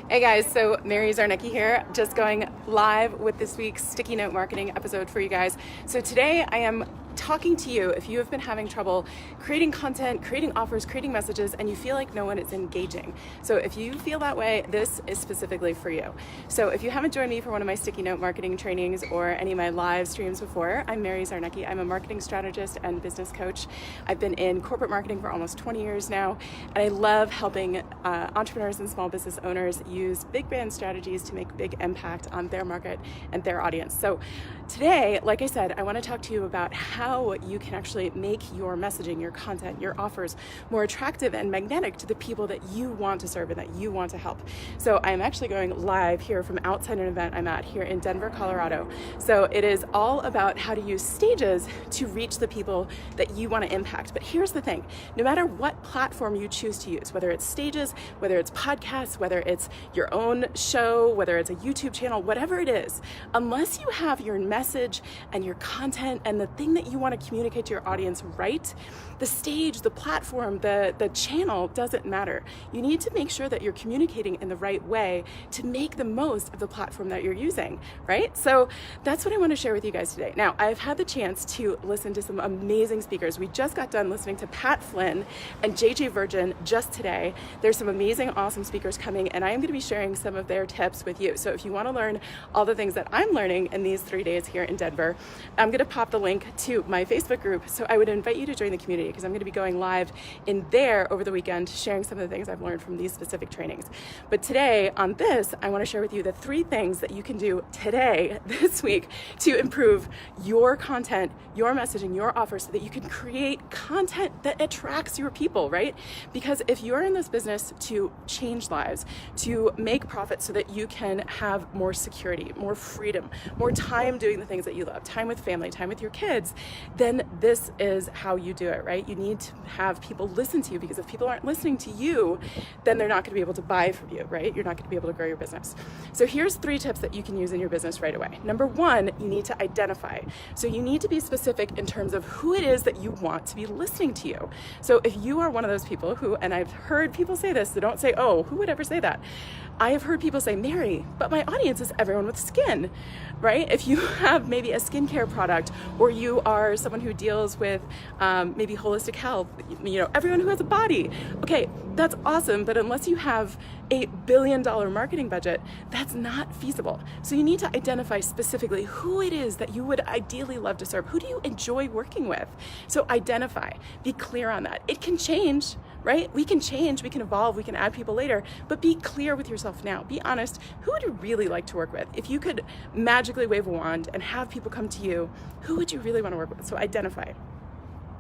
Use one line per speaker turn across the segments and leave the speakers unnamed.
Hey guys, so Mary Czarnecki here, just going live with this week's Sticky Note Marketing episode for you guys. So today I am talking to you if you have been having trouble creating content, creating offers, creating messages, and you feel like no one is engaging. So if you feel that way, this is specifically for you. So if you haven't joined me for one of my Sticky Note Marketing trainings or any of my live streams before, I'm Mary Czarnecki. I'm a marketing strategist and business coach. I've been in corporate marketing for almost 20 years now, and I love helping entrepreneurs and small business owners use big brand strategies to make big impact on their market and their audience. So today, like I said, I want to talk to you about how you can actually make your messaging, your content, your offers more attractive and magnetic to the people that you want to serve and that you want to help. So I'm actually going live here from outside an event I'm at here in Denver, Colorado. So it is all about how to use stages to reach the people that you want to impact. But here's the thing, no matter what platform you choose to use, whether it's stages, whether it's podcasts, whether it's your own show, whether it's a YouTube channel, whatever it is, unless you have your message and your content and the thing that you want to communicate to your audience right, the stage, the platform, the channel doesn't matter. You need to make sure that you're communicating in the right way to make the most of the platform that you're using, right? So that's what I want to share with you guys today. Now, I've had the chance to listen to some amazing speakers. We just got done listening to Pat Flynn and JJ Virgin just today. There's some amazing, awesome speakers coming, and I am going to be sharing some of their tips with you. So if you want to learn all the things that I'm learning in these 3 days here in Denver, I'm going to pop the link to my Facebook group. So I would invite you to join the community because I'm going to be going live in there over the weekend, sharing some of the things I've learned from these specific trainings. But today on this, I want to share with you the 3 things that you can do today, this week, to improve your content, your messaging, your offer, so that you can create content that attracts your people, right? Because if you're in this business to change lives, to make profits so that you can have more security, more freedom, more time doing the things that you love, time with family, time with your kids, then this is how you do it, right? You need to have people listen to you, because if people aren't listening to you, then they're not going to be able to buy from you, right? You're not going to be able to grow your business. So here's 3 tips that you can use in your business right away. Number 1, you need to identify. So you need to be specific in terms of who it is that you want to be listening to you. So if you are one of those people who, and I've heard people say this, so don't say, oh, who would ever say that? I have heard people say, Mary, but my audience is everyone with skin, right? If you have maybe a skincare product, or you are someone who deals with maybe holistic health, everyone who has a body. Okay, that's awesome, but unless you have $8 billion marketing budget, that's not feasible. So you need to identify specifically who it is that you would ideally love to serve. Who do you enjoy working with? So identify, be clear on that. It can change, right? We can change, we can evolve, we can add people later, but be clear with yourself now. Be honest. Who would you really like to work with? If you could magically wave a wand and have people come to you, who would you really want to work with? So identify.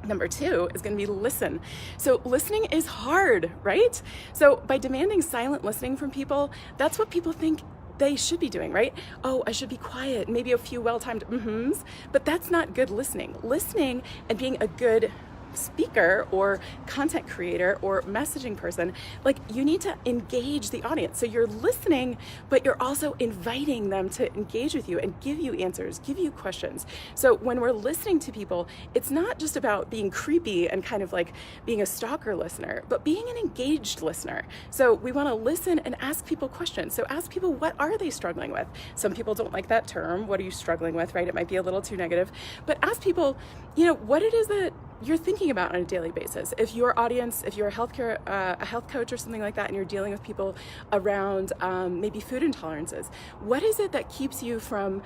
Number 2 is going to be listen. So listening is hard, right? So by demanding silent listening from people, that's what people think they should be doing, right? Oh, I should be quiet, maybe a few well-timed mm-hms, but that's not good listening. Listening and being a good speaker or content creator or messaging person, like, you need to engage the audience. So you're listening, but you're also inviting them to engage with you and give you answers, give you questions. So when we're listening to people, it's not just about being creepy and kind of like being a stalker listener, but being an engaged listener. So we want to listen and ask people questions. So ask people, what are they struggling with? Some people don't like that term. What are you struggling with, right? It might be a little too negative, but ask people, what it is that you're thinking about on a daily basis. If your audience, if you're a health coach or something like that, and you're dealing with people around maybe food intolerances, what is it that keeps you from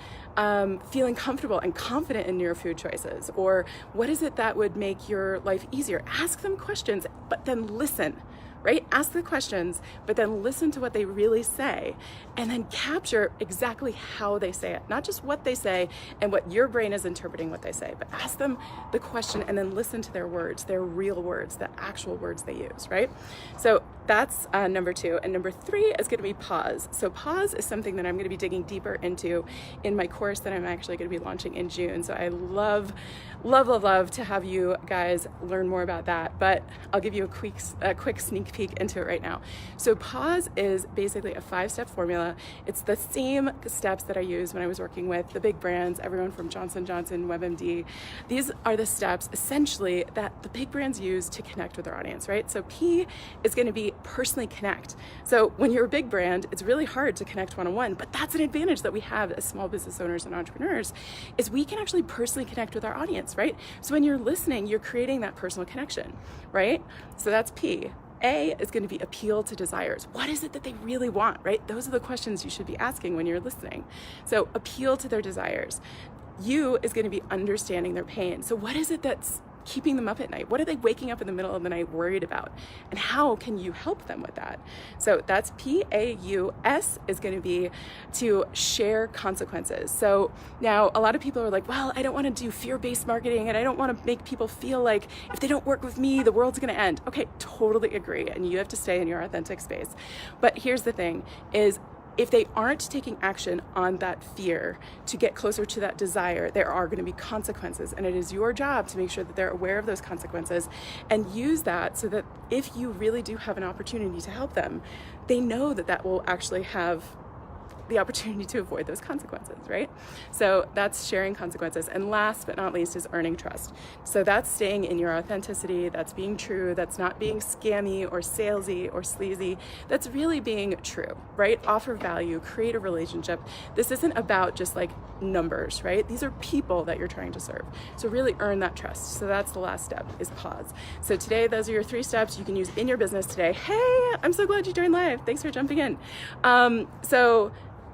feeling comfortable and confident in your food choices? Or what is it that would make your life easier? Ask them questions, but then listen. Right? Ask the questions, but then listen to what they really say, and then capture exactly how they say it, not just what they say and what your brain is interpreting what they say, but ask them the question and then listen to their words, their real words, the actual words they use, right? So that's number 2. And number 3 is going to be pause. So pause is something that I'm going to be digging deeper into in my course that I'm actually going to be launching in June. So I love to have you guys learn more about that, but I'll give you a quick sneak sneak peek into it right now. So pause is basically a 5-step formula. It's the same steps that I used when I was working with the big brands, everyone from Johnson & Johnson, WebMD. These are the steps essentially that the big brands use to connect with their audience, right? So P is going to be personally connect. So when you're a big brand, it's really hard to connect one-on-one, but that's an advantage that we have as small business owners and entrepreneurs, is we can actually personally connect with our audience, right? So when you're listening, you're creating that personal connection, right? So that's P. A is going to be appeal to desires. What is it that they really want, right? Those are the questions you should be asking when you're listening. So appeal to their desires. U is going to be understanding their pain. So what is it that's keeping them up at night? What are they waking up in the middle of the night worried about? And how can you help them with that? So that's PAU. S is going to be to share consequences. So now a lot of people are like, well, I don't want to do fear-based marketing and I don't want to make people feel like if they don't work with me, the world's going to end. Okay, totally agree. And you have to stay in your authentic space. But here's the thing is, if they aren't taking action on that fear to get closer to that desire, there are going to be consequences. And it is your job to make sure that they're aware of those consequences and use that so that if you really do have an opportunity to help them, they know that that will actually have the opportunity to avoid those consequences, right? So that's sharing consequences. And last but not least is earning trust. So that's staying in your authenticity, that's being true, that's not being scammy or salesy or sleazy, that's really being true, right? Offer value, create a relationship. This isn't about just like numbers, right? These are people that you're trying to serve. So really earn that trust. So that's the last step, is pause. So today, those are your 3 steps you can use in your business today. Hey, I'm so glad you joined live. Thanks for jumping in.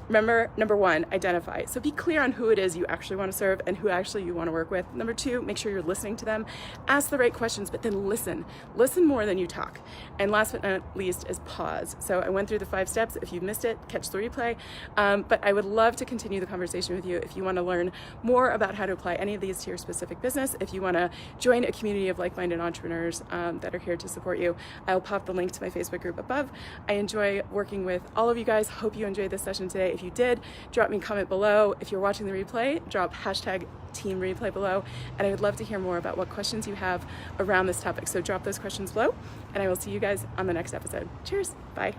Remember, number 1, identify. So be clear on who it is you actually want to serve and who actually you want to work with. Number 2, make sure you're listening to them. Ask the right questions, but then listen. Listen more than you talk. And last but not least is pause. So I went through the 5 steps. If you missed it, catch the replay. But I would love to continue the conversation with you if you want to learn more about how to apply any of these to your specific business. If you want to join a community of like-minded entrepreneurs that are here to support you, I'll pop the link to my Facebook group above. I enjoy working with all of you guys. Hope you enjoyed this session today. If you did, drop me a comment below. If you're watching the replay, drop #team replay below. And I would love to hear more about what questions you have around this topic. So drop those questions below, and I will see you guys on the next episode. Cheers. Bye.